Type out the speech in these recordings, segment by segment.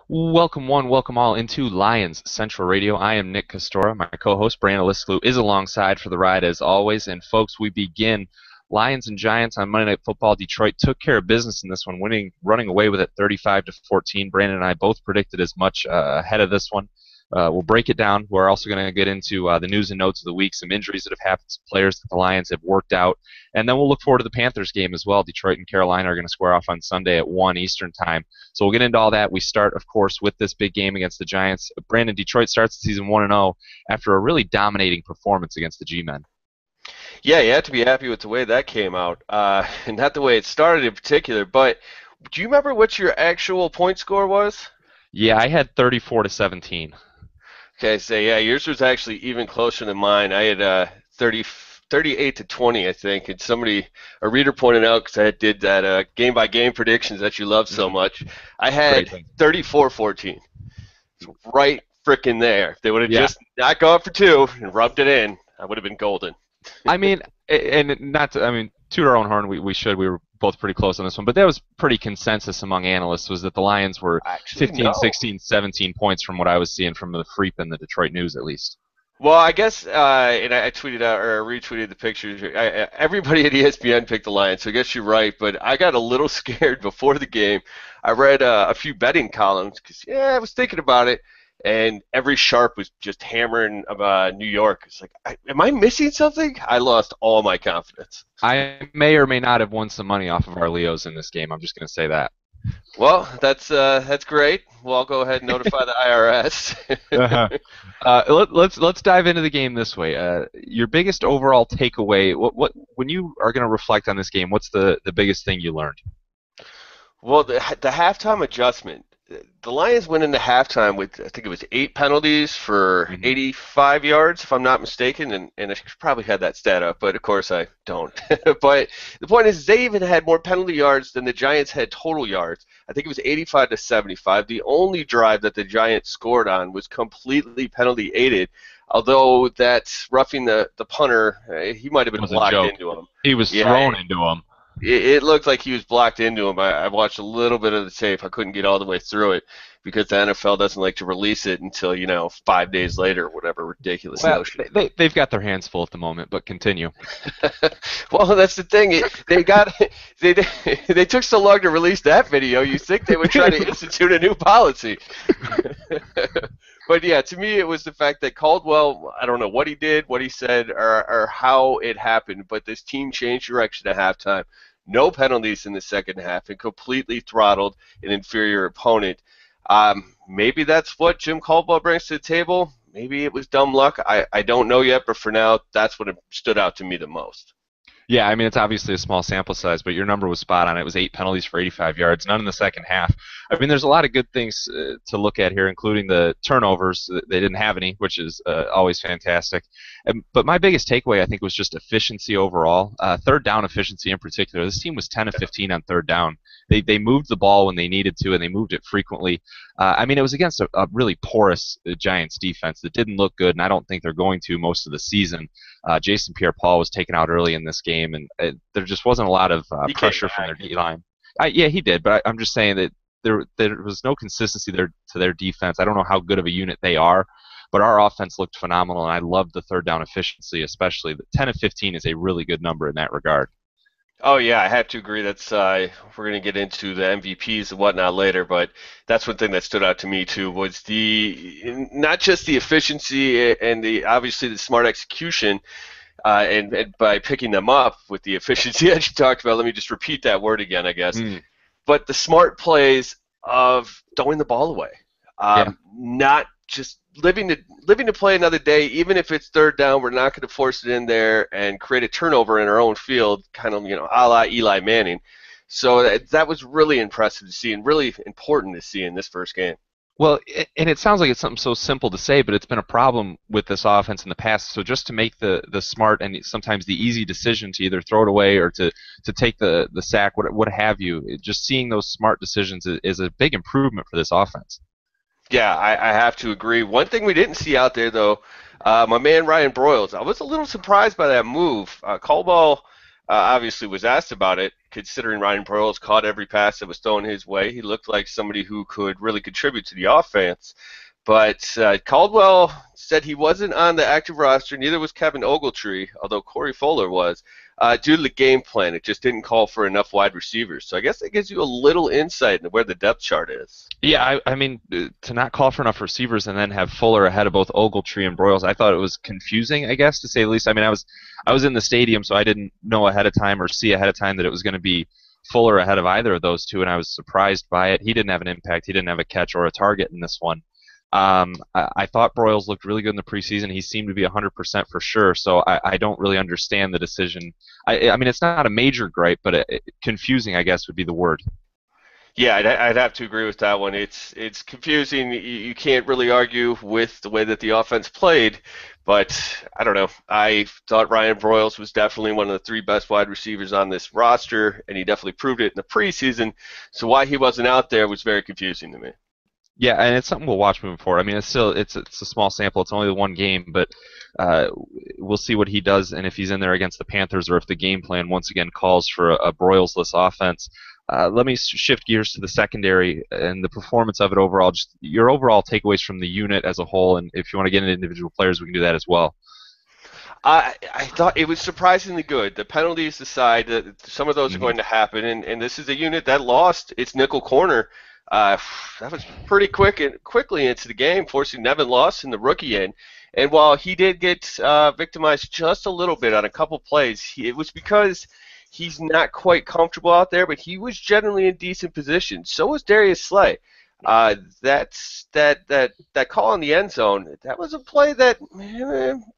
Welcome one, welcome all into Lions Central Radio. I am Nick Castora. My co-host Brandon Lisklew is alongside for the ride as always. And folks, we begin Lions and Giants on Monday Night Football. Detroit took care of business in this one, running away with it 35-14. Brandon and I both predicted as much ahead of this one. We'll break it down. We're also going to get into the news and notes of the week, some injuries that have happened, some players that the Lions have worked out, and then we'll look forward to the Panthers game as well. Detroit and Carolina are going to square off on Sunday at 1 Eastern time. So we'll get into all that. We start, of course, with this big game against the Giants. Brandon, Detroit starts the season 1-0 after a really dominating performance against the G-Men. Yeah, you have to be happy with the way that came out, and not the way it started in particular. But do you remember what your actual point score was? Yeah, I had 34-17. Okay, so yeah, yours was actually even closer than mine. I had 38-20, I think, and a reader pointed out, because I did that game-by-game predictions that you love so much, I had 34-14. Right frickin' there. If they would have just not gone for two and rubbed it in, I would have been golden. I mean, and not to, I mean, toot our own horn, we were both pretty close on this one, but that was pretty consensus among analysts, was that the Lions were 15, 16, 17 points from what I was seeing from the Freep and the Detroit News, at least. Well, I guess, and I tweeted out or retweeted the pictures. Everybody at ESPN picked the Lions, so I guess you're right. But I got a little scared before the game. I read a few betting columns because, I was thinking about it, and every sharp was just hammering New York. It's like, am I missing something? I lost all my confidence. I may or may not have won some money off of our Leos in this game. I'm just going to say that. Well, that's great. Well, I'll go ahead and notify the IRS. Let's dive into the game this way. Your biggest overall takeaway, what when you are going to reflect on this game, what's the biggest thing you learned? Well, the halftime adjustment. The Lions went into halftime with, I think it was 8 penalties for 85 yards, if I'm not mistaken, and I probably had that stat up, but of course I don't. But the point is, they even had more penalty yards than the Giants had total yards. I think it was 85-75. The only drive that the Giants scored on was completely penalty aided, although that's roughing the punter, he might have been blocked into him. He was thrown into him. It looked like he was blocked into him. I watched a little bit of the tape. I couldn't get all the way through it because the NFL doesn't like to release it until 5 days later, whatever ridiculous notion. They've got their hands full at the moment, but continue. Well, that's the thing. They took so long to release that video. You think they would try to institute a new policy? But yeah, to me, it was the fact that Caldwell, I don't know what he did, what he said, or how it happened, but this team changed direction at halftime. No penalties in the second half and completely throttled an inferior opponent. Maybe that's what Jim Caldwell brings to the table. Maybe it was dumb luck. I don't know yet, but for now, that's what stood out to me the most. Yeah, I mean, it's obviously a small sample size, but your number was spot on. It was 8 penalties for 85 yards, none in the second half. I mean, there's a lot of good things to look at here, including the turnovers. They didn't have any, which is always fantastic. But my biggest takeaway, I think, was just efficiency overall. Third down efficiency in particular. This team was 10 of 15 on third down. They moved the ball when they needed to, and they moved it frequently. I mean, it was against a really porous Giants defense that didn't look good, and I don't think they're going to most of the season. Jason Pierre-Paul was taken out early in this game, and there just wasn't a lot of pressure from their D-line. Yeah, he did, but I'm just saying that there was no consistency there to their defense. I don't know how good of a unit they are, but our offense looked phenomenal, and I loved the third down efficiency especially. The 10 of 15 is a really good number in that regard. Oh yeah, I have to agree. That's we're going to get into the MVPs and whatnot later, but that's one thing that stood out to me too was not just the efficiency and obviously the smart execution, and by picking them up with the efficiency that you talked about. Let me just repeat that word again, I guess. But the smart plays of throwing the ball away, not just living to play another day. Even if it's third down, we're not going to force it in there and create a turnover in our own field, kind of a la Eli Manning. So that was really impressive to see and really important to see in this first game. Well, and it sounds like it's something so simple to say, but it's been a problem with this offense in the past. So just to make the smart and sometimes the easy decision to either throw it away or to take the sack, what have you, just seeing those smart decisions is a big improvement for this offense. Yeah, I have to agree. One thing we didn't see out there, though, my man Ryan Broyles, I was a little surprised by that move. Caldwell obviously was asked about it, considering Ryan Broyles caught every pass that was thrown his way. He looked like somebody who could really contribute to the offense. But Caldwell said he wasn't on the active roster. Neither was Kevin Ogletree, although Corey Fuller was, due to the game plan. It just didn't call for enough wide receivers. So I guess that gives you a little insight into where the depth chart is. Yeah, I mean, to not call for enough receivers and then have Fuller ahead of both Ogletree and Broyles, I thought it was confusing, I guess, to say the least. I mean, I was in the stadium, so I didn't know ahead of time or see ahead of time that it was going to be Fuller ahead of either of those two, and I was surprised by it. He didn't have an impact. He didn't have a catch or a target in this one. I thought Broyles looked really good in the preseason. He seemed to be 100% for sure, so I don't really understand the decision. I mean, it's not a major gripe, but confusing, I guess, would be the word. Yeah, I'd have to agree with that one. It's confusing. You can't really argue with the way that the offense played, but I don't know. I thought Ryan Broyles was definitely one of the three best wide receivers on this roster, and he definitely proved it in the preseason. So why he wasn't out there was very confusing to me. Yeah, and it's something we'll watch moving forward. I mean, it's a small sample. It's only the one game, but we'll see what he does and if he's in there against the Panthers or if the game plan once again calls for a Broyles-less offense. Let me shift gears to the secondary and the performance of it overall. Just your overall takeaways from the unit as a whole, and if you want to get into individual players, we can do that as well. I thought it was surprisingly good. The penalties aside, some of those are Mm-hmm. going to happen, and this is a unit that lost its nickel corner. That was pretty quickly into the game, forcing Nevin Lawson, the rookie, in. And while he did get victimized just a little bit on a couple plays, it was because he's not quite comfortable out there, but he was generally in decent position. So was Darius Slay. That call in the end zone, that was a play that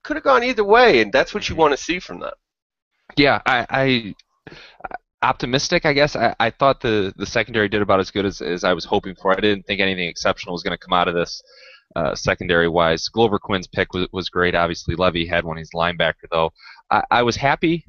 could have gone either way, and that's what you want to see from that. Yeah, I optimistic, I guess. I thought the secondary did about as good as I was hoping for. I didn't think anything exceptional was going to come out of this secondary-wise. Glover Quinn's pick was great. Obviously, Levy had one. He's linebacker, though. I was happy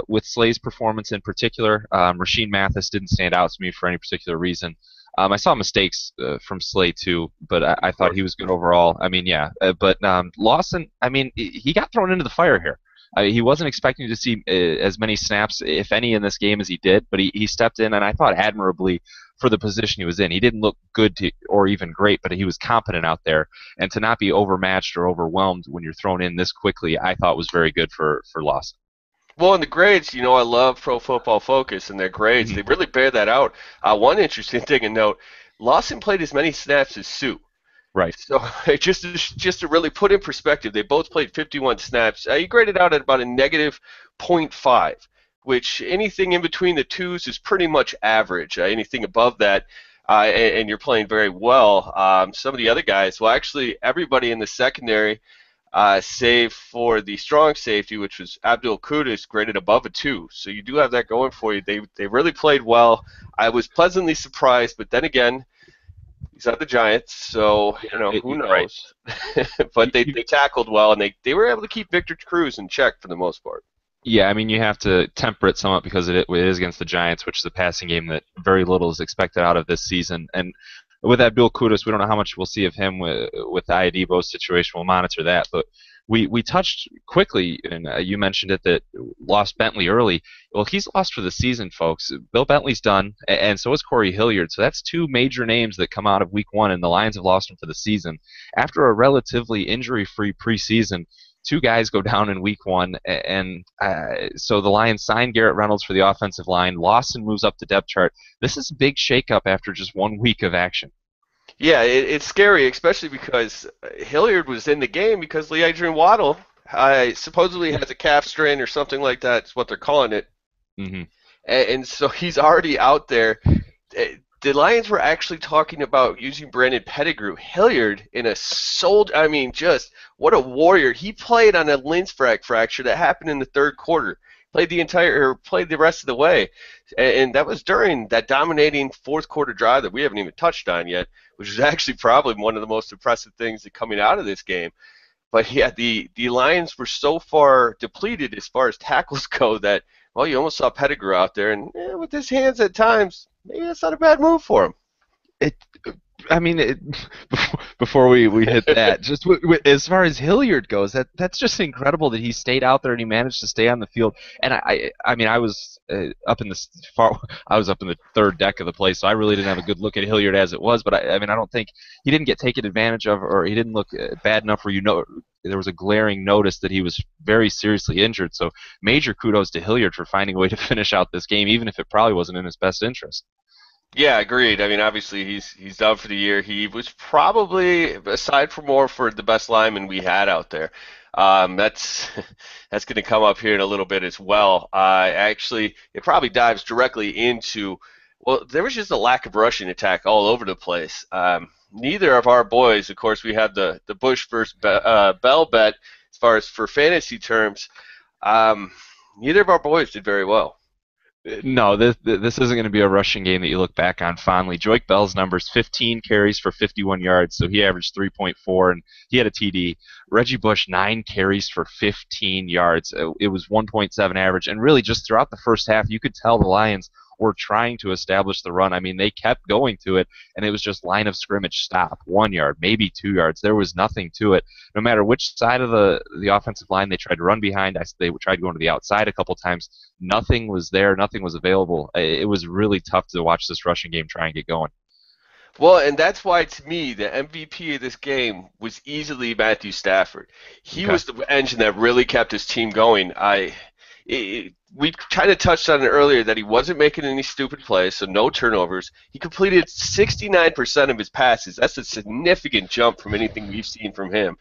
with Slay's performance in particular. Rasheed Mathis didn't stand out to me for any particular reason. I saw mistakes from Slay too, but I thought he was good overall. I mean, yeah. But Lawson, I mean, he got thrown into the fire here. He wasn't expecting to see as many snaps, if any, in this game as he did, but he stepped in, and I thought admirably for the position he was in. He didn't look good or even great, but he was competent out there. And to not be overmatched or overwhelmed when you're thrown in this quickly, I thought was very good for Lawson. Well, in the grades, I love Pro Football Focus and their grades. Mm-hmm. They really bear that out. One interesting thing to note, Lawson played as many snaps as Sue. Right. So just to really put in perspective, they both played 51 snaps. He graded out at about a negative .5, which anything in between the twos is pretty much average. Anything above that, and you're playing very well. Some of the other guys, well, actually, everybody in the secondary, save for the strong safety, which was Abdul Qudus, graded above a 2. So you do have that going for you. They really played well. I was pleasantly surprised, but then again, he's on the Giants, so who knows? Right. But they tackled well, and they were able to keep Victor Cruz in check for the most part. Yeah, I mean, you have to temper it somewhat because it is against the Giants, which is a passing game that very little is expected out of this season. And with Abdul Qudus, we don't know how much we'll see of him with the Iadebo situation. We'll monitor that. But we touched quickly, and you mentioned it, that lost Bentley early. Well, he's lost for the season, folks. Bill Bentley's done, and so is Corey Hilliard. So that's two major names that come out of Week 1, and the Lions have lost him for the season. After a relatively injury-free preseason, two guys go down in Week 1, and so the Lions signed Garrett Reynolds for the offensive line. Lawson moves up the depth chart. This is a big shakeup after just 1 week of action. Yeah, it's scary, especially because Hilliard was in the game because Lee Adrian Waddle supposedly has a calf strain or something like that. It's what they're calling it. Mm-hmm. And so he's already out there. The Lions were actually talking about using Brandon Pettigrew. Hilliard in a soldier, I mean, just what a warrior. He played on a Lindsfrag fracture that happened in the third quarter. Played the rest of the way, and that was during that dominating fourth quarter drive that we haven't even touched on yet, which is actually probably one of the most impressive things that coming out of this game. But yeah, the Lions were so far depleted as far as tackles go that, well, you almost saw Pettigrew out there, and with his hands at times, maybe that's not a bad move for him. I mean, before we hit that, just as far as Hilliard goes, that's just incredible that he stayed out there and he managed to stay on the field. And I mean, I was up in the far, I was up in the third deck of the place, so I really didn't have a good look at Hilliard as it was. But I mean, I don't think he didn't get taken advantage of, or he didn't look bad enough where there was a glaring notice that he was very seriously injured. So major kudos to Hilliard for finding a way to finish out this game, even if it probably wasn't in his best interest. Yeah, agreed. I mean, obviously he's done for the year. He was probably, aside from Morford, the best lineman we had out there. That's that's going to come up here in a little bit as well. Actually, it probably dives directly into, well, there was just a lack of rushing attack all over the place. Neither of our boys, of course, we had the Bush versus Bell bet as far as for fantasy terms. Neither of our boys did very well. No, this isn't going to be a rushing game that you look back on fondly. Joique Bell's numbers: 15 carries for 51 yards, so he averaged 3.4, and he had a TD. Reggie Bush, 9 carries for 15 yards. It was 1.7 average, and really just throughout the first half, you could tell the Lions were trying to establish the run. I mean, they kept going to it, and it was just line of scrimmage stop, 1 yard, maybe 2 yards. There was nothing to it. No matter which side of the offensive line they tried to run behind, they tried going to the outside a couple times. Nothing was there. Nothing was available. It was really tough to watch this rushing game try and get going. Well, and that's why, to me, the MVP of this game was easily Matthew Stafford. He Okay. was the engine that really kept his team going. We kind of touched on it earlier that he wasn't making any stupid plays, so no turnovers. He completed 69% of his passes. That's a significant jump from anything we've seen from him.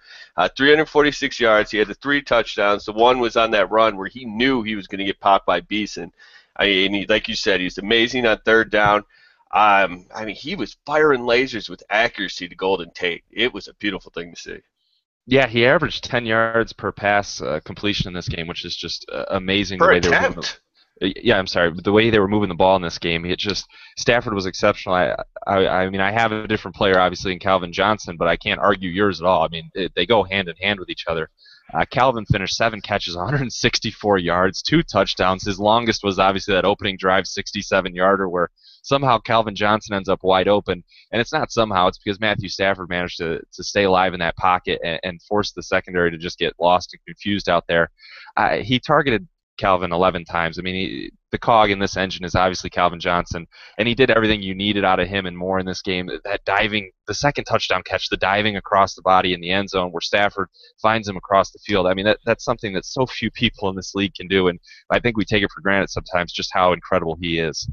346 yards. He had the 3 touchdowns. The one was on that run where he knew he was going to get popped by Beeson. Like you said, he's amazing on third down. I mean, he was firing lasers with accuracy to Golden Tate. It was a beautiful thing to see. Yeah, he averaged 10 yards per pass completion in this game, which is just amazing the Per way they were moving. attempt. Yeah, I'm sorry, but the way they were moving the ball in this game, it just Stafford was exceptional. I mean, I have a different player obviously in Calvin Johnson, but I can't argue yours at all. I mean, they go hand in hand with each other. Calvin finished 7 catches, 164 yards, 2 touchdowns. His longest was obviously that opening drive, 67-yarder, where somehow Calvin Johnson ends up wide open. And it's not somehow; it's because Matthew Stafford managed to stay alive in that pocket and force the secondary to just get lost and confused out there. He targeted Calvin 11 times. I mean, the cog in this engine is obviously Calvin Johnson, and he did everything you needed out of him and more in this game. That diving, the second touchdown catch, the diving across the body in the end zone where Stafford finds him across the field. I mean, that's something that so few people in this league can do, and I think we take it for granted sometimes just how incredible he is.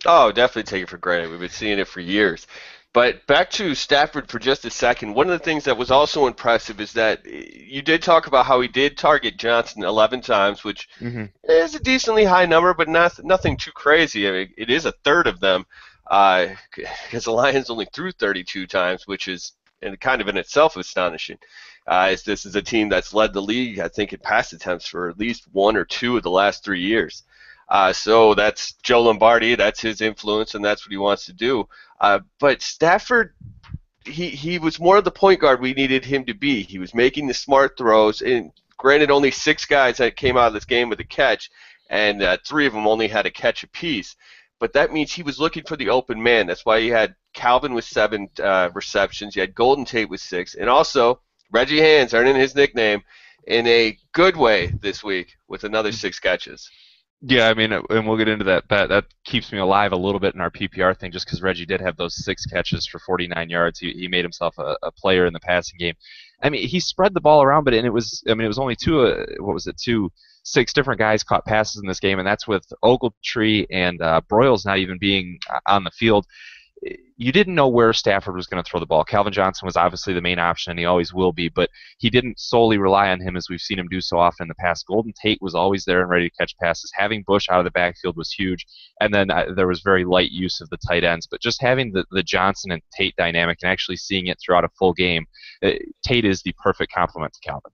Oh, definitely take it for granted. We've been seeing it for years. But back to Stafford for just a second. One of the things that was also impressive is that you did talk about how he did target Johnson 11 times, which Hmm. is a decently high number, but nothing too crazy. I mean, it is a third of them, because the Lions only threw 32 times, which is kind of in itself astonishing. As this is a team that's led the league, I think, in pass attempts for at least 1 or 2 of the last 3 years. So that's Joe Lombardi. That's his influence, and that's what he wants to do. But Stafford, he was more of the point guard we needed him to be. He was making the smart throws, and granted, only 6 guys that came out of this game with a catch, and 3 of them only had a catch apiece. But that means he was looking for the open man. That's why he had Calvin with 7 receptions. You had Golden Tate with 6, and also Reggie Hands, earning his nickname, in a good way this week with another 6 catches. Yeah, I mean, and we'll get into that bet. That keeps me alive a little bit in our PPR thing, just because Reggie did have those 6 catches for 49 yards. He made himself a player in the passing game. I mean, he spread the ball around, but and it was, I mean, it was only 6 different guys caught passes in this game, and that's with Ogletree and Broyles not even being on the field. You didn't know where Stafford was going to throw the ball. Calvin Johnson was obviously the main option, and he always will be, but he didn't solely rely on him as we've seen him do so often in the past. Golden Tate was always there and ready to catch passes. Having Bush out of the backfield was huge, and then there was very light use of the tight ends, but just having the Johnson and Tate dynamic and actually seeing it throughout a full game, Tate is the perfect complement to Calvin.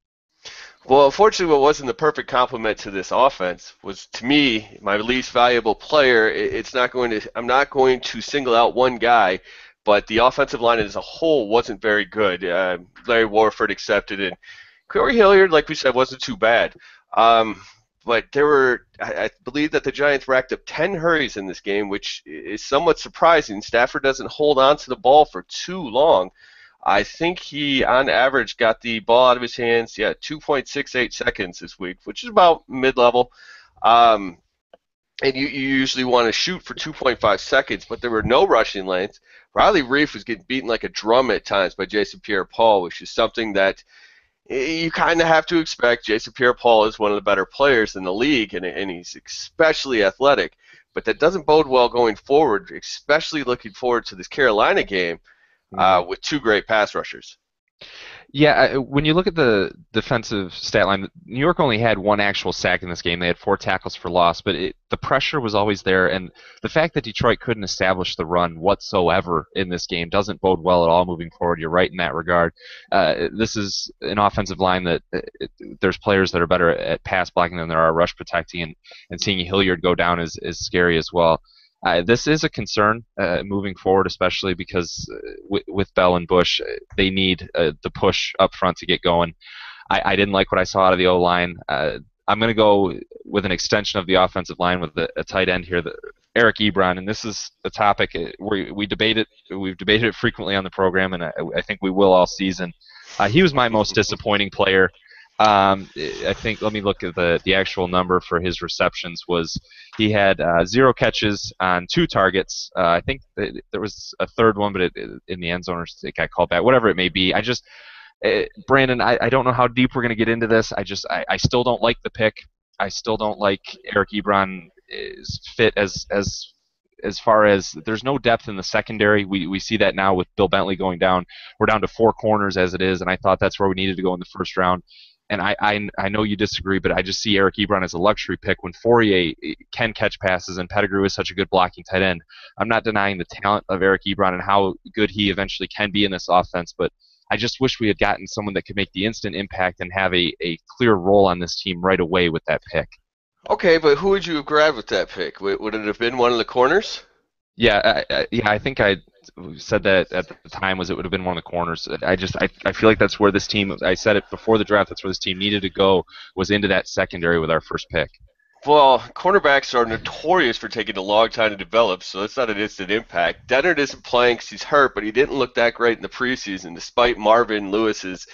Well, unfortunately, what wasn't the perfect complement to this offense was, to me, my least valuable player. It's not going to. I'm not going to single out one guy, but the offensive line as a whole wasn't very good. Larry Warford accepted, and Corey Hilliard, like we said, wasn't too bad. But I believe that the Giants racked up 10 hurries in this game, which is somewhat surprising. Stafford doesn't hold on to the ball for too long. I think he, on average, got the ball out of his hands, 2.68 seconds this week, which is about mid-level. And you usually want to shoot for 2.5 seconds, but there were no rushing lanes. Riley Reiff was getting beaten like a drum at times by Jason Pierre-Paul, which is something that you kind of have to expect. Jason Pierre-Paul is one of the better players in the league, and he's especially athletic. But that doesn't bode well going forward, especially looking forward to this Carolina game with two great pass rushers. Yeah, when you look at the defensive stat line, New York only had one actual sack in this game. They had 4 tackles for loss, but the pressure was always there, and the fact that Detroit couldn't establish the run whatsoever in this game doesn't bode well at all moving forward. You're right in that regard. This is an offensive line that there's players that are better at pass blocking than there are rush protecting, and seeing Hilliard go down is scary as well. This is a concern moving forward, especially because with Bell and Bush, they need the push up front to get going. I didn't like what I saw out of the O-line. I'm going to go with an extension of the offensive line with a tight end here, Eric Ebron, and this is a topic we debate it. We've debated it frequently on the program, and I think we will all season. He was my most disappointing player. I think, let me look at the actual number for his receptions. Was he had 0 catches on 2 targets. I think there was a third one, but in the end zone, or it got called back. Whatever it may be. Brandon, I don't know how deep we're going to get into this. I still don't like the pick. I still don't like Eric Ebron is fit as far as there's no depth in the secondary. We see that now with Bill Bentley going down. We're down to 4 corners as it is, and I thought that's where we needed to go in the first round. And I know you disagree, but I just see Eric Ebron as a luxury pick when Fourier can catch passes and Pettigrew is such a good blocking tight end. I'm not denying the talent of Eric Ebron and how good he eventually can be in this offense, but I just wish we had gotten someone that could make the instant impact and have a clear role on this team right away with that pick. Okay, but who would you have grabbed with that pick? Would it have been one of the corners? Yeah, I think I said that at the time it would have been one of the corners. I feel like that's where this team, I said it before the draft, that's where this team needed to go, was into that secondary with our first pick. Well, cornerbacks are notorious for taking a long time to develop, so that's not an instant impact. Dennard isn't playing because he's hurt, but he didn't look that great in the preseason, despite Marvin Lewis's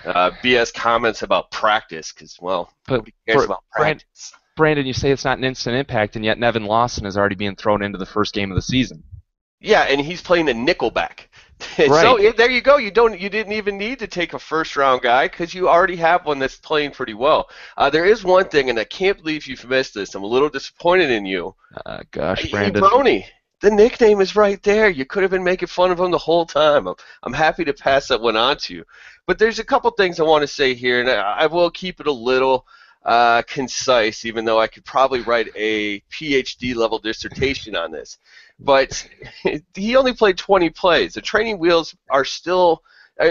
BS comments about practice, because, well, nobody cares about practice. Brandon, you say it's not an instant impact, and yet Nevin Lawson is already being thrown into the first game of the season. Yeah, and he's playing a nickelback. Right. So there you go. You didn't even need to take a first-round guy because you already have one that's playing pretty well. There is one thing, and I can't believe you've missed this. I'm a little disappointed in you. Gosh, Brandon. Brony, the nickname is right there. You could have been making fun of him the whole time. I'm happy to pass that one on to you. But there's a couple things I want to say here, and I will keep it a little concise, even though I could probably write a PhD-level dissertation on this. But he only played 20 plays. The training wheels are still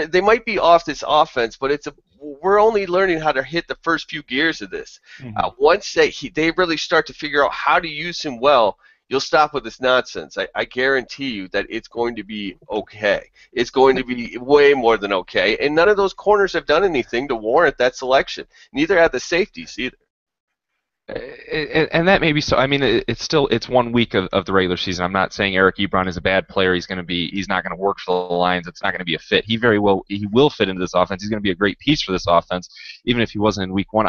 they might be off this offense, but we're only learning how to hit the first few gears of this. Mm-hmm. Once they really start to figure out how to use him well, you'll stop with this nonsense. I guarantee you that it's going to be okay. It's going to be way more than okay. And none of those corners have done anything to warrant that selection. Neither have the safeties either. And that may be so. I mean, it's 1 week of the regular season. I'm not saying Eric Ebron is a bad player. He's not going to work for the Lions. It's not going to be a fit. He will fit into this offense. He's going to be a great piece for this offense, even if he wasn't in week 1.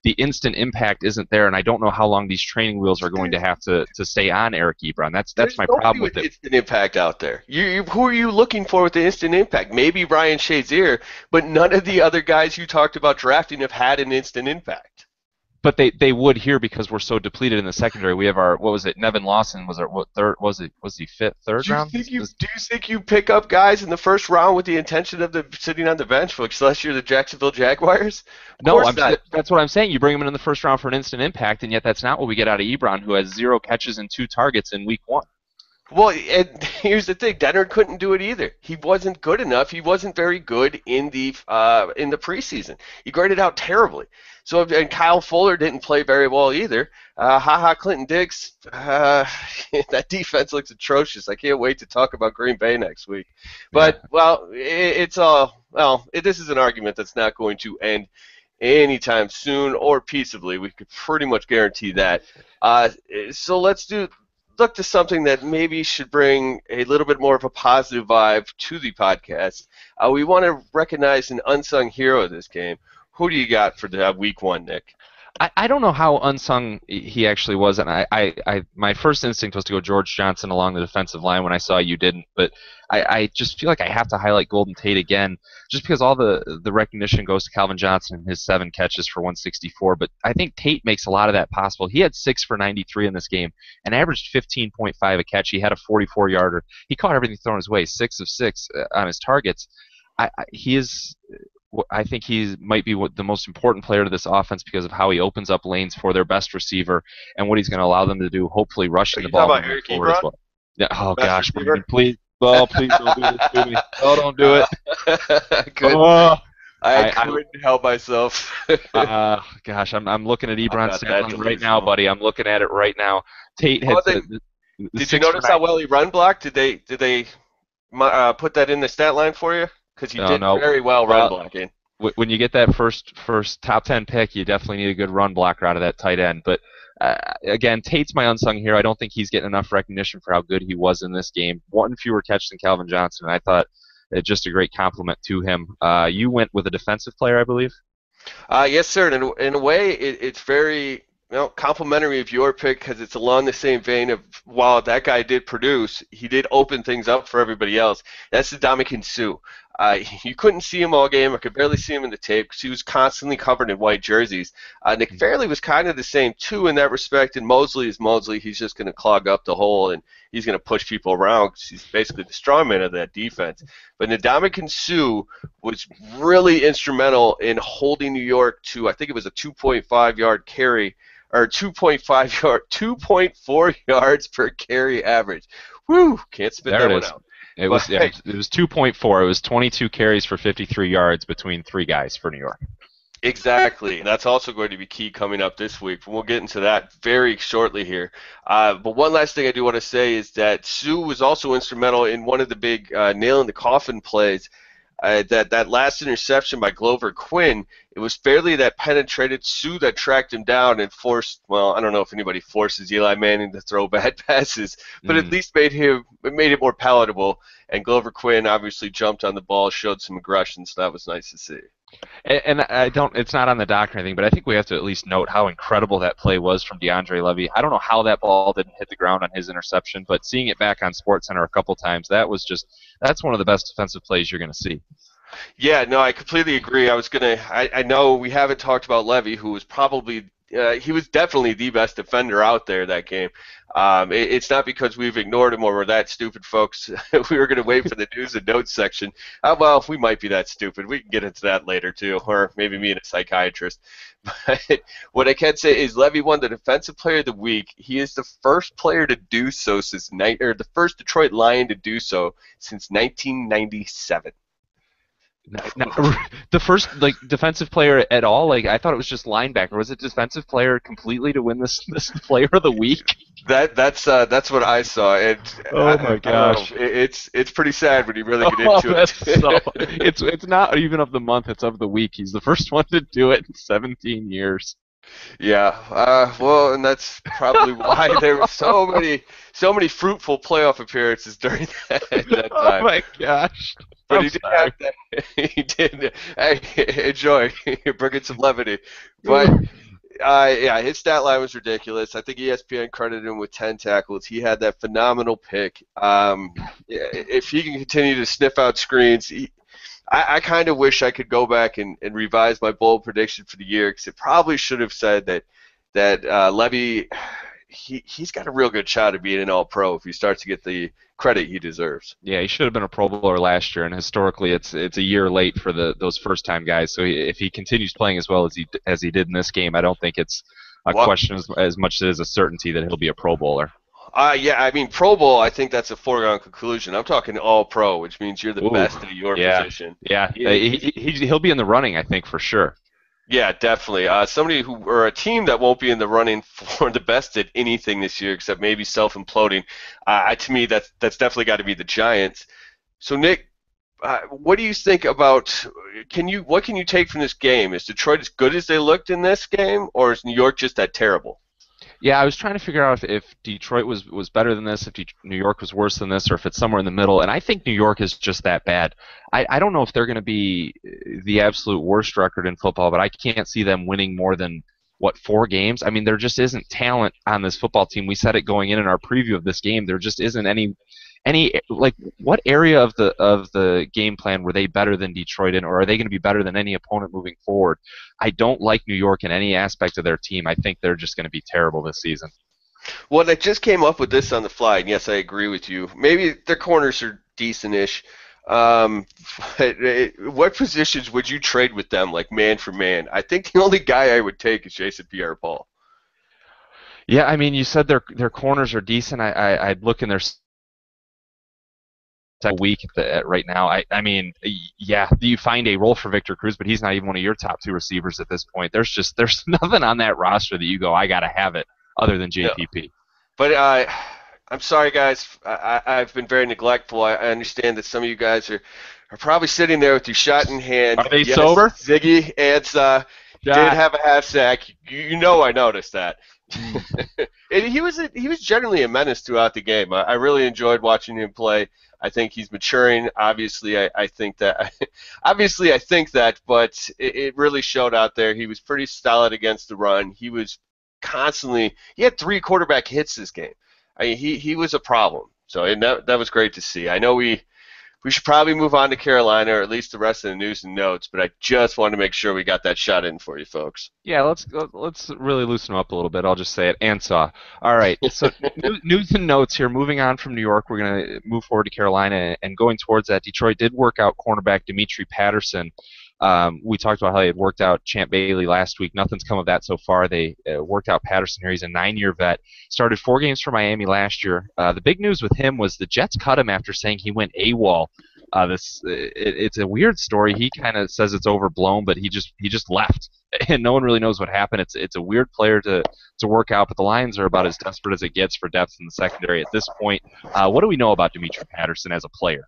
The instant impact isn't there, and I don't know how long these training wheels are going to have to stay on Eric Ebron. That's my problem with it. Instant impact out there. Who are you looking for with the instant impact? Maybe Ryan Shazier, but none of the other guys you talked about drafting have had an instant impact. But they would here because we're so depleted in the secondary. We have Nevin Lawson was he third round? Do you think you pick up guys in the first round with the intention of sitting on the bench, unless you're the Jacksonville Jaguars? No, that's what I'm saying. You bring him in the first round for an instant impact, and yet that's not what we get out of Ebron, who has 0 catches and 2 targets in week 1. Well, and here's the thing: Dennard couldn't do it either. He wasn't good enough. He wasn't very good in the preseason. He graded out terribly. So, and Kyle Fuller didn't play very well either. Clinton Dix, that defense looks atrocious. I can't wait to talk about Green Bay next week. But this is an argument that's not going to end anytime soon or peaceably. We could pretty much guarantee that. So let's look to something that maybe should bring a little bit more of a positive vibe to the podcast. We want to recognize an unsung hero of this game. Who do you got for the week one, Nick? I don't know how unsung he actually was, and my first instinct was to go George Johnson along the defensive line when I saw you didn't, but I just feel like I have to highlight Golden Tate again, just because all the recognition goes to Calvin Johnson and his 7 catches for 164, but I think Tate makes a lot of that possible. He had 6 for 93 in this game and averaged 15.5 a catch. He had a 44-yarder. He caught everything thrown his way, 6 of 6 on his targets. I think he might be the most important player to this offense because of how he opens up lanes for their best receiver and what he's going to allow them to do, hopefully rushing the ball forward as well. Yeah, oh, gosh, Brandon, please. Oh, please don't do this to me. Oh, don't do it. I couldn't help myself. Gosh, I'm looking at Ebron's stat line right now, buddy. I'm looking at it right now. Tate had. Did you notice how well he run blocked? Did they put that in the stat line for you? Because he did very well run blocking. When you get that first top 10 pick, you definitely need a good run blocker out of that tight end. But again, Tate's my unsung hero. I don't think he's getting enough recognition for how good he was in this game. 1 fewer catch than Calvin Johnson, and I thought just a great compliment to him. You went with a defensive player, I believe? Yes, sir. And in a way, it's very complimentary of your pick because it's along the same vein of while that guy did produce, he did open things up for everybody else. That's Ndamukong Suh. You couldn't see him all game. I could barely see him in the tape because he was constantly covered in white jerseys. Nick Fairley was kind of the same, too, in that respect. And Mosley is Mosley. He's just going to clog up the hole, and he's going to push people around because he's basically the strongman of that defense. But Ndamukong Suh was really instrumental in holding New York to, I think it was a 2.5-yard carry, or 2.4 yards per carry average. Woo! Can't spit that one out. It was 2.4. It was 22 carries for 53 yards between 3 guys for New York. Exactly. And that's also going to be key coming up this week. We'll get into that very shortly here. But one last thing I do want to say is that Suh was also instrumental in one of the big nail-in-the-coffin plays. That last interception by Glover Quinn, it was Fairley that penetrated Suh that tracked him down and forced, well, I don't know if anybody forces Eli Manning to throw bad passes, but at least made it more palatable, and Glover Quinn obviously jumped on the ball, showed some aggression, so that was nice to see. And it's not on the doc or anything, but I think we have to at least note how incredible that play was from DeAndre Levy. I don't know how that ball didn't hit the ground on his interception, but seeing it back on SportsCenter a couple times, that's one of the best defensive plays you're going to see. Yeah, no, I completely agree. I know we haven't talked about Levy, who was he was definitely the best defender out there that game. It's not because we've ignored him or we're that stupid, folks. We were going to wait for the news and notes section. Well, we might be that stupid. We can get into that later, too, or maybe me and a psychiatrist. But what I can say is Levy won the Defensive Player of the Week. He is the first player to do so the first Detroit Lion to do so since 1997. The first defensive player at all, I thought it was just linebacker. Was it defensive player completely to win this Player of the Week? That's what I saw. And oh my gosh, it's pretty sad when you really get into it. It's not even of the month; it's of the week. He's the first one to do it in 17 years. Yeah, well, and that's probably why there were so many fruitful playoff appearances during that time. Oh my gosh. But he did have that. He did. Hey, enjoy. You're bringing some levity. But, his stat line was ridiculous. I think ESPN credited him with 10 tackles. He had that phenomenal pick. If he can continue to sniff out screens, I kind of wish I could go back and revise my bold prediction for the year because it probably should have said that Levy, he's got a real good shot at being an All-Pro if he starts to get the credit he deserves. Yeah, he should have been a Pro Bowler last year, and historically it's a year late for those first-time guys. So if he continues playing as well as he did in this game, I don't think it's a question as much as it is a certainty that he'll be a Pro Bowler. Pro Bowl, I think that's a foregone conclusion. I'm talking All-Pro, which means you're the best at your position. Yeah, he'll be in the running, I think, for sure. Yeah, definitely. A team that won't be in the running for the best at anything this year, except maybe self-imploding. To me, that's definitely got to be the Giants. So, Nick, what do you think about? What can you take from this game? Is Detroit as good as they looked in this game, or is New York just that terrible? Yeah, I was trying to figure out if Detroit was better than this, if New York was worse than this, or if it's somewhere in the middle. And I think New York is just that bad. I don't know if they're going to be the absolute worst record in football, but I can't see them winning more than what 4 games. I mean, there just isn't talent on this football team. We said it going in our preview of this game. There just isn't any like what area of the game plan were they better than Detroit in, or are they going to be better than any opponent moving forward? I don't like New York in any aspect of their team. I think they're just going to be terrible this season. Well, I just came up with this on the fly, and yes, I agree with you. Maybe their corners are decent-ish. Um, what positions would you trade with them, like man for man? I think the only guy I would take is Jason Pierre-Paul. Yeah, I mean, you said their corners are decent. I'd look in their week right now. I mean, yeah, you find a role for Victor Cruz, but he's not even one of your top 2 receivers at this point. There's nothing on that roster that you go, I gotta have it, other than No. JPP. But I'm sorry, guys. I've been very neglectful. I understand that some of you guys are probably sitting there with your shot in hand. Are they Yes, sober? Ziggy Ansah did have a half sack. You know I noticed that. And he was generally a menace throughout the game. I really enjoyed watching him play. I think he's maturing. Obviously, I think that. Obviously, I think that, but it really showed out there. He was pretty solid against the run. He was constantly. He had 3 quarterback hits this game. I mean, he was a problem. So and that was great to see. I know we should probably move on to Carolina, or at least the rest of the news and notes. But I just wanted to make sure we got that shot in for you folks. Yeah, let's really loosen them up a little bit. I'll just say it. Ansah. All right. So news and notes here. Moving on from New York, we're going to move forward to Carolina and going towards that. Detroit did work out cornerback Dimitri Patterson. We talked about how they had worked out Champ Bailey last week. Nothing's come of that so far. They worked out Patterson here. He's a 9-year vet. Started 4 games for Miami last year. The big news with him was the Jets cut him after saying he went AWOL. It's a weird story. He kind of says it's overblown, but he just left, and no one really knows what happened. It's a weird player to work out, but the Lions are about as desperate as it gets for depth in the secondary at this point. What do we know about Dimitri Patterson as a player?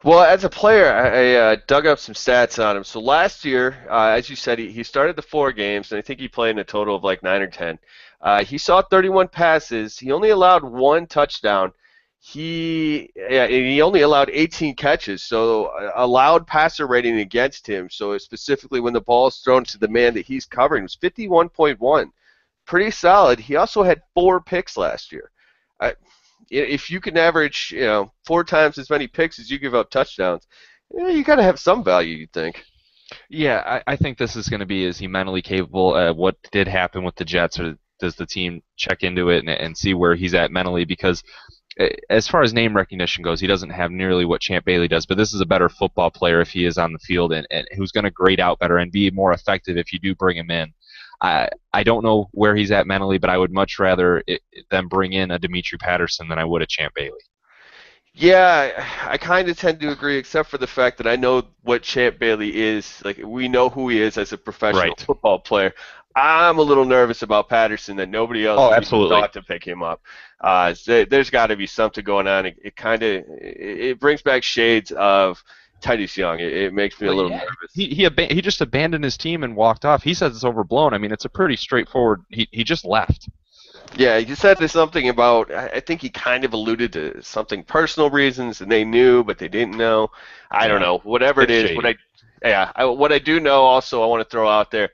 Well, as a player, I dug up some stats on him. So last year, as you said, he started the 4 games, and I think he played in a total of like 9 or 10. He saw 31 passes. He only allowed 1 touchdown. He only allowed 18 catches, so allowed passer rating against him. So specifically when the ball is thrown to the man that he's covering, was 51.1. Pretty solid. He also had 4 picks last year. If you can average, 4 times as many picks as you give up touchdowns, you got to have some value, you'd think. Yeah, I think this is going to be, is he mentally capable? What did happen with the Jets, or does the team check into it and see where he's at mentally? Because as far as name recognition goes, he doesn't have nearly what Champ Bailey does, but this is a better football player if he is on the field, and who's going to grade out better and be more effective if you do bring him in. I don't know where he's at mentally, but I would much rather them bring in a Dimitri Patterson than I would a Champ Bailey. Yeah, I kind of tend to agree, except for the fact that I know what Champ Bailey is. Like, we know who he is as a professional Right. football player. I'm a little nervous about Patterson that nobody else Oh, has even absolutely. thought to pick him up. There's got to be something going on. It brings back shades of Titus Young. It makes me a Well, little yeah. nervous. He just abandoned his team and walked off. He says it's overblown. I mean, it's a pretty straightforward. He just left. Yeah, he said there's something about. I think he kind of alluded to something personal reasons, and they knew, but they didn't know. I don't Yeah. know. Whatever it It's is, shady. what I do know also, I want to throw out there.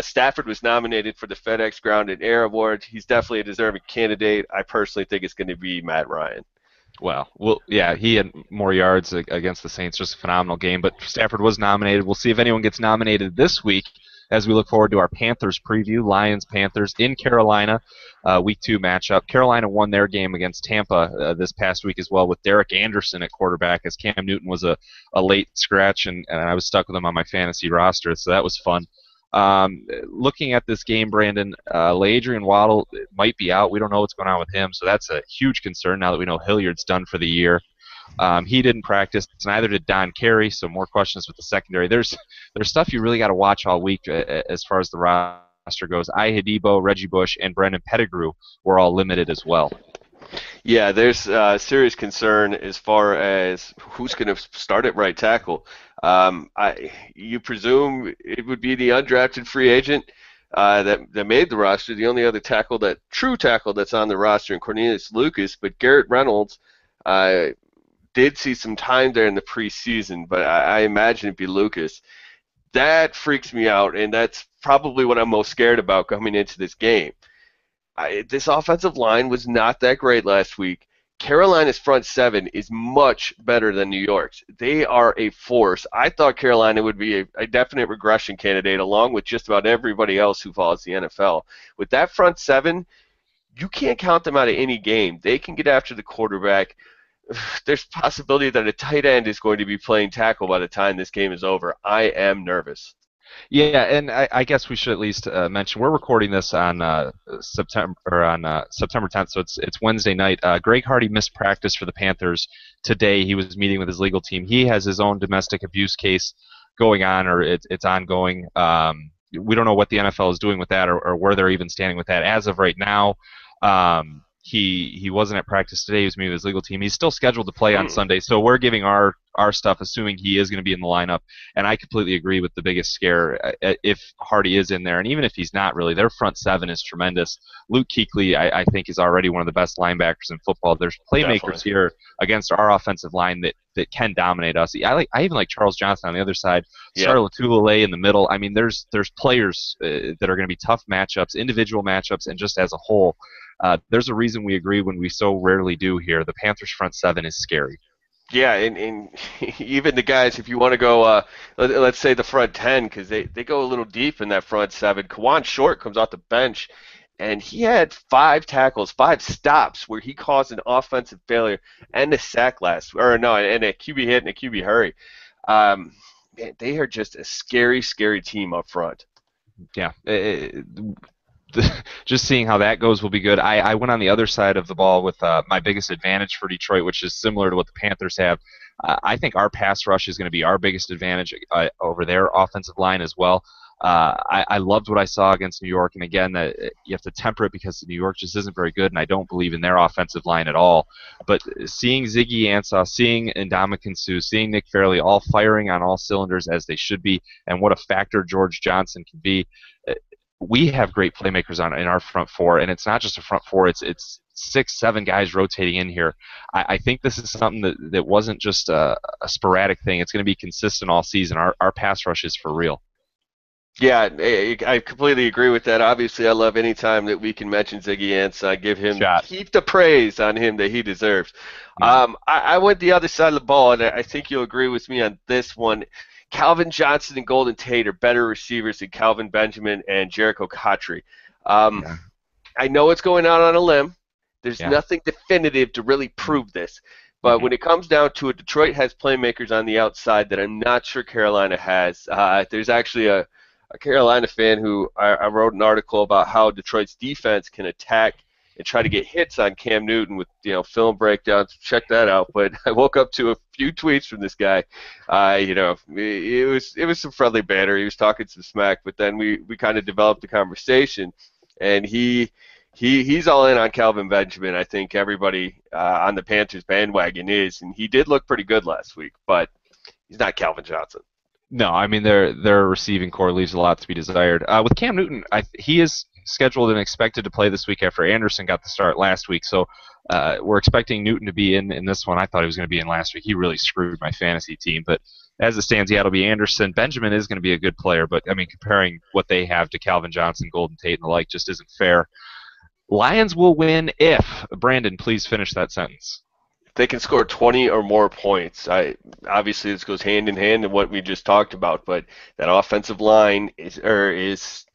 Stafford was nominated for the FedEx Ground and Air Award. He's definitely a deserving candidate. I personally think it's going to be Matt Ryan. Well, yeah, he had more yards against the Saints. Just a phenomenal game. But Stafford was nominated. We'll see if anyone gets nominated this week as we look forward to our Panthers preview. Lions-Panthers in Carolina, Week 2 matchup. Carolina won their game against Tampa this past week as well, with Derek Anderson at quarterback, as Cam Newton was a late scratch, and I was stuck with him on my fantasy roster, so that was fun. Looking at this game, Brandon, LaAdrian Waddle might be out. We don't know what's going on with him, so that's a huge concern now that we know Hilliard's done for the year. He didn't practice, neither did Don Carey, so more questions with the secondary. There's stuff you really got to watch all week as far as the roster goes. Ihedebo, Reggie Bush, and Brendan Pettigrew were all limited as well. Yeah, there's serious concern as far as who's going to start at right tackle. You presume it would be the undrafted free agent that made the roster, the only other true tackle that's on the roster, and Cornelius Lucas. But Garrett Reynolds uh, did see some time there in the preseason, but I imagine it'd be Lucas. That freaks me out, and that's probably what I'm most scared about coming into this game. This offensive line was not that great last week. Carolina's front seven is much better than New York's. They are a force. I thought Carolina would be a definite regression candidate, along with just about everybody else who follows the NFL. With that front seven, you can't count them out of any game. They can get after the quarterback. There's possibility that a tight end is going to be playing tackle by the time this game is over. I am nervous. Yeah, and I guess we should at least mention we're recording this on September 10th, so it's Wednesday night. Greg Hardy missed practice for the Panthers today. He was meeting with his legal team. He has his own domestic abuse case going on, or it's ongoing. We don't know what the NFL is doing with that, or where they're even standing with that as of right now. He wasn't at practice today. He was meeting with his legal team. He's still scheduled to play on Sunday, so we're giving our stuff, assuming he is going to be in the lineup. And I completely agree with the biggest scare if Hardy is in there, and even if he's not really, their front seven is tremendous. Luke Kuechly, I think, is already one of the best linebackers in football. There's playmakers Definitely. here against our offensive line that can dominate us. I even like Charles Johnson on the other side, Yep. Star Lotulelei in the middle. I mean, there's players that are going to be tough matchups, individual matchups, and just as a whole. There's a reason we agree when we so rarely do here. The Panthers' front seven is scary. Yeah, and even the guys, if you want to go, let's say the front 10, because they go a little deep in that front seven. Kawan Short comes off the bench, and he had 5 tackles, 5 stops, where he caused an offensive failure and a sack and a QB hit and a QB hurry. Man, they are just a scary, scary team up front. Yeah, just seeing how that goes will be good. I went on the other side of the ball with my biggest advantage for Detroit, which is similar to what the Panthers have. I think our pass rush is going to be our biggest advantage over their offensive line as well. I loved what I saw against New York, and again, that you have to temper it because New York just isn't very good, and I don't believe in their offensive line at all. But seeing Ziggy Ansah, seeing Ndamukong Suh, seeing Nick Fairley all firing on all cylinders as they should be, and what a factor George Johnson can be, we have great playmakers in our front four, and it's not just a front four; it's 6, 7 guys rotating in here. I think this is something that wasn't just a sporadic thing. It's going to be consistent all season. Our pass rush is for real. Yeah, I completely agree with that. Obviously, I love any time that we can mention Ziggy Ansah, give him Shot. heap the praise on him that he deserves. Mm-hmm. I went the other side of the ball, and I think you'll agree with me on this one. Calvin Johnson and Golden Tate are better receivers than Calvin Benjamin and Jericho Cotchery. Um, Yeah. I know it's going out on a limb. There's Yeah. nothing definitive to really prove this. But Mm-hmm. when it comes down to it, Detroit has playmakers on the outside that I'm not sure Carolina has. There's actually a Carolina fan who I wrote an article about how Detroit's defense can attack and try to get hits on Cam Newton with film breakdowns. Check that out. But I woke up to a few tweets from this guy. It was some friendly banter. He was talking some smack, but then we kind of developed a conversation, and he's all in on Calvin Benjamin. I think everybody on the Panthers bandwagon is, and he did look pretty good last week, but he's not Calvin Johnson. No, I mean their receiving core leaves a lot to be desired. With Cam Newton, he is scheduled and expected to play this week after Anderson got the start last week. So we're expecting Newton to be in this one. I thought he was going to be in last week. He really screwed my fantasy team. But as it stands, yeah, it'll be Anderson. Benjamin is going to be a good player, but I mean comparing what they have to Calvin Johnson, Golden Tate, and the like just isn't fair. Lions will win if Brandon, please finish that sentence. They can score 20 or more points. Obviously this goes hand in hand in what we just talked about, but that offensive line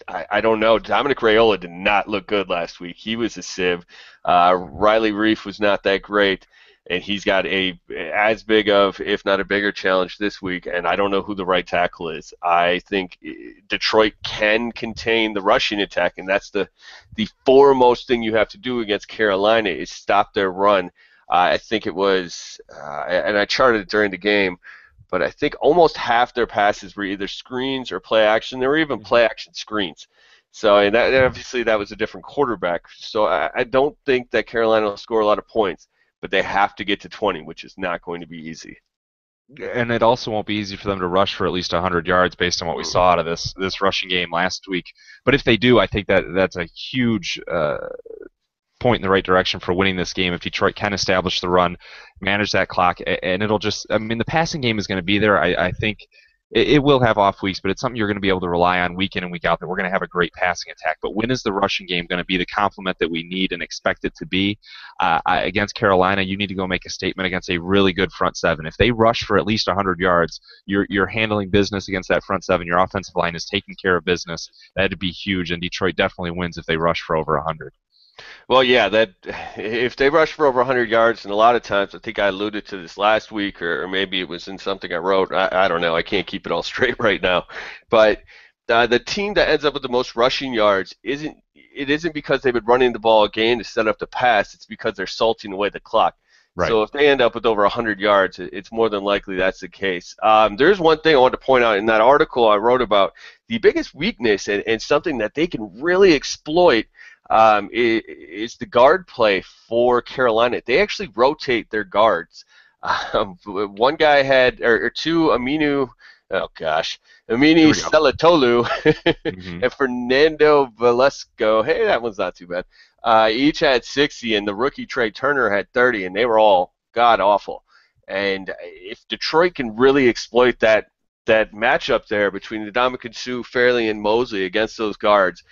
I don't know. Dominic Raiola did not look good last week. He was a sieve. Riley Reef was not that great, and he's got as big of, if not a bigger challenge this week, and I don't know who the right tackle is. I think Detroit can contain the rushing attack, and that's the foremost thing you have to do against Carolina is stop their run. I think it was, and I charted it during the game, but I think almost half their passes were either screens or play action. There were even play action screens. So, and obviously that was a different quarterback. So I don't think that Carolina will score a lot of points, but they have to get to 20, which is not going to be easy. And it also won't be easy for them to rush for at least 100 yards based on what we saw out of this rushing game last week. But if they do, I think that's a huge point in the right direction for winning this game if Detroit can establish the run, manage that clock, and it'll just, I mean, the passing game is going to be there. I think it will have off weeks, but it's something you're going to be able to rely on week in and week out that we're going to have a great passing attack. But when is the rushing game going to be the complement that we need and expect it to be? Against Carolina, you need to go make a statement against a really good front seven. If they rush for at least 100 yards, you're handling business against that front seven. Your offensive line is taking care of business. That'd be huge, and Detroit definitely wins if they rush for over 100. Well, yeah, that if they rush for over 100 yards, and a lot of times, I think I alluded to this last week, or maybe it was in something I wrote. I don't know. I can't keep it all straight right now. But the team that ends up with the most rushing yards isn't because they've been running the ball again to set up the pass. It's because they're salting away the clock. Right. So if they end up with over 100 yards, it's more than likely that's the case. There's one thing I want to point out in that article I wrote about the biggest weakness and something that they can really exploit is the guard play for Carolina. They actually rotate their guards. One guy had, or two, Aminu Selatolu Mm-hmm. and Fernando Velasco. Hey, that one's not too bad. Each had 60, and the rookie Trey Turner had 30, and they were all god awful. And if Detroit can really exploit that matchup there between the Ndamukong Suh, Fairley, and Mosley against those guards,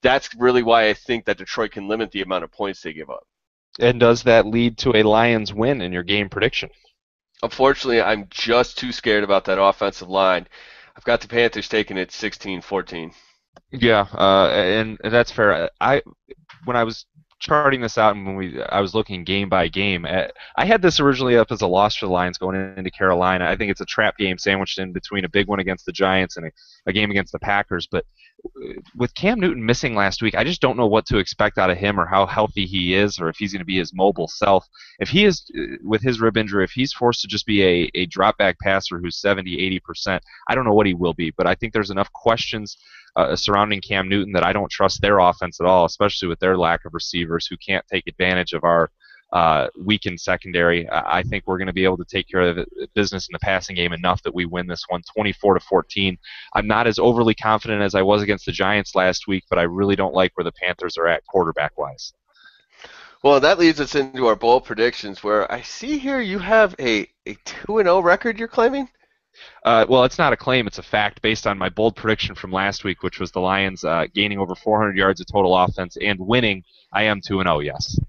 that's really why I think that Detroit can limit the amount of points they give up. And does that lead to a Lions win in your game prediction? Unfortunately, I'm just too scared about that offensive line. I've got the Panthers taking it 16-14. Yeah, and that's fair. When I was charting this out and I was looking game by game, I had this originally up as a loss for the Lions going into Carolina. I think it's a trap game sandwiched in between a big one against the Giants and a game against the Packers. But with Cam Newton missing last week, I just don't know what to expect out of him or how healthy he is or if he's going to be his mobile self. If he is, with his rib injury, if he's forced to just be a drop back passer who's 70, 80%, I don't know what he will be. But I think there's enough questions surrounding Cam Newton that I don't trust their offense at all, especially with their lack of receivers who can't take advantage of our weakened secondary. I think we're going to be able to take care of the business in the passing game enough that we win this one 24-14. I'm not as overly confident as I was against the Giants last week, but I really don't like where the Panthers are at quarterback-wise. Well, that leads us into our bold predictions, where I see here you have a 2-0 record you're claiming? Well, it's not a claim, it's a fact based on my bold prediction from last week, which was the Lions gaining over 400 yards of total offense and winning. I am 2-0, yes.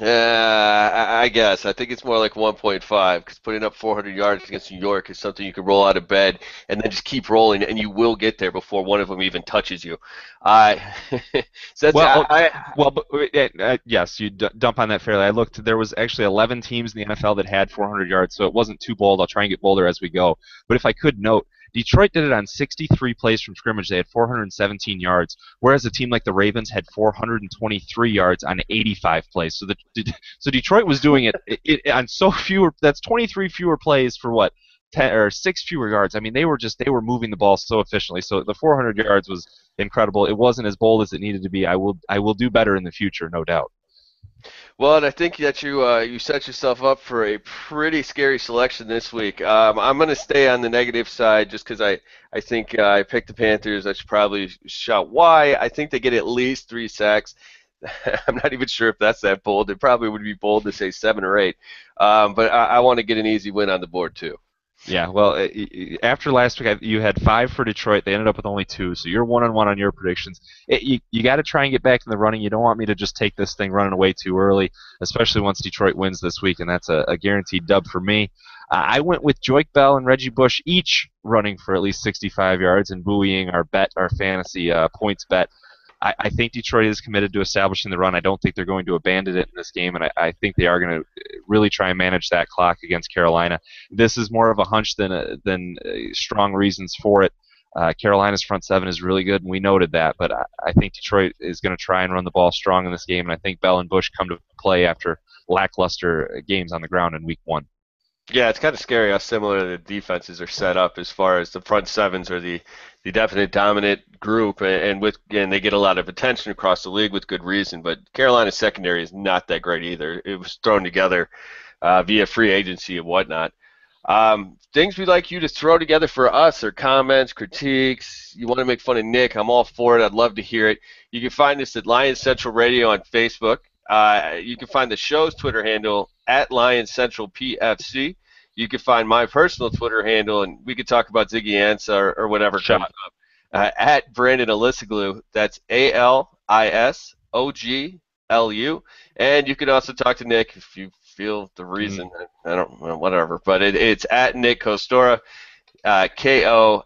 I guess. I think it's more like 1.5 because putting up 400 yards against New York is something you can roll out of bed and then just keep rolling, and you will get there before one of them even touches you. So yes, you dump on that fairly. I looked. There was actually 11 teams in the NFL that had 400 yards, so it wasn't too bold. I'll try and get bolder as we go. But if I could note, Detroit did it on 63 plays from scrimmage. They had 417 yards, whereas a team like the Ravens had 423 yards on 85 plays. So Detroit was doing it on so fewer. That's 23 fewer plays for what? 10 or 6 fewer yards. I mean, they were moving the ball so efficiently. So the 400 yards was incredible. It wasn't as bold as it needed to be. I will do better in the future, no doubt. Well, and I think that you set yourself up for a pretty scary selection this week. I'm going to stay on the negative side just because I think I picked the Panthers. I should probably shout why. I think they get at least 3 sacks. I'm not even sure if that's that bold. It probably would be bold to say 7 or 8. But I want to get an easy win on the board too. Yeah, well, after last week, you had 5 for Detroit. They ended up with only 2, so you're 1-1 on your predictions. You got to try and get back in the running. You don't want me to just take this thing running away too early, especially once Detroit wins this week, and that's a guaranteed dub for me. I went with Joique Bell and Reggie Bush each running for at least 65 yards and buoying our fantasy points bet. I think Detroit is committed to establishing the run. I don't think they're going to abandon it in this game, and I think they are going to really try and manage that clock against Carolina. This is more of a hunch than strong reasons for it. Carolina's front seven is really good, and we noted that, but I think Detroit is going to try and run the ball strong in this game, and I think Bell and Bush come to play after lackluster games on the ground in week 1. Yeah, it's kind of scary how similar the defenses are set up as far as the front sevens are the definite dominant group, and they get a lot of attention across the league with good reason. But Carolina's secondary is not that great either. It was thrown together via free agency and whatnot. Things we'd like you to throw together for us are comments, critiques. You want to make fun of Nick? I'm all for it. I'd love to hear it. You can find us at Lions Central Radio on Facebook. You can find the show's Twitter handle at Lions Central PFC. You can find my personal Twitter handle, and we could talk about Ziggy Ansah or whatever comes Shot. up. At Brandon Alisoglu. That's ALISOGLU. And you can also talk to Nick if you feel the reason. I don't know, whatever. But it's at Nick Kostora, Kostora.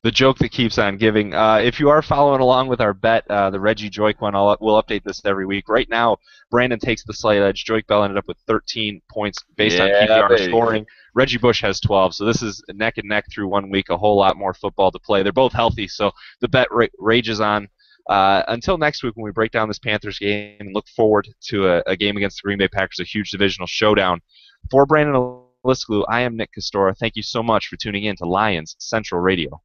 The joke that keeps on giving. If you are following along with our bet, the Reggie Joik one, we'll update this every week. Right now, Brandon takes the slight edge. Joik Bell ended up with 13 points based on Yeah, PPR baby. scoring. Reggie Bush has 12, so this is neck and neck through 1 week. A whole lot more football to play. They're both healthy, so the bet rages on. Until next week when we break down this Panthers game and look forward to a game against the Green Bay Packers, a huge divisional showdown. For Brandon Alisoglu, I am Nick Kostora. Thank you so much for tuning in to Lions Central Radio.